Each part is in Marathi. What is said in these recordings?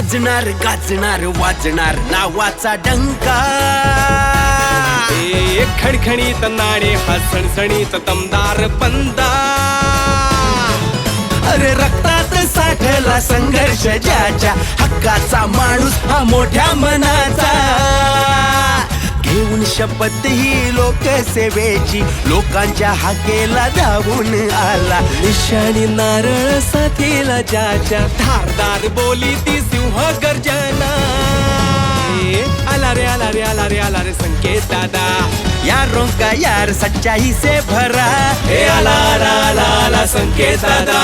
गाजणार गाजणार वाजणार नावाचा डंका. खणखणीत नाणे हा सणसणीत दमदार पंदा. अरे रक्तात साठला संघर्ष ज्याच्या, हक्काचा माणूस हा मोठ्या मनाचा. घेऊन शपथ ही लोकसेवेची, लोकांच्या हाकेला धावून आला. निशाणी नारळ साथीला ज्याच्या, धारदार बोली ती सिंह गर्जना. आला रे आला रे आला रे आला रे संकेत दादा. यारों का यार सच्चाई से भरा, आला आला आला आला संकेत दादा.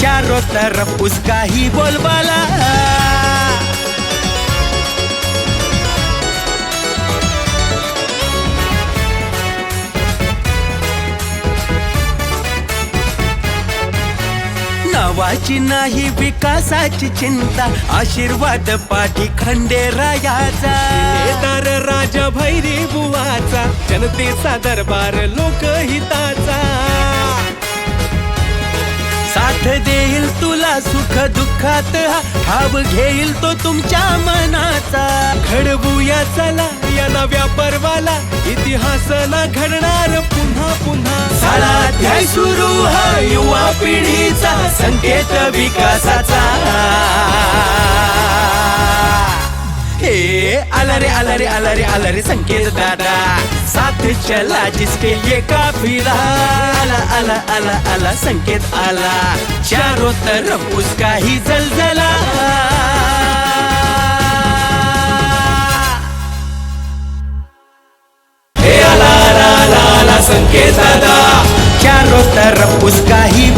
चारों तरफ उसका ही बोलबाला. नावाची नाही विकासाची चिंता, आशीर्वाद पाठी खंडेरायाचा. दार राजा भैरी बुवाचा, जनतेचा दरबार लोकहिताचा. साथ देईल तुला सुख दुःखात, ठाव घेईल तो तुमच्या मनाचा. घडवूया चला या नव्या पर्वाला, इतिहास ना घडणार पुन्हा पुन्हा. साला अध्याय सुरू हा युवा पिढीचा, संकेत विकासाचा. हे आला रे आला रे आला रे आला रे संकेत दादा. साथ चला जिसके ये काफिला. आला आला आला आला संकेत आला. चारों तरफ उसका ही जलजला. आला आला आला आला संकेत दादा. चारों तरफ उसका ही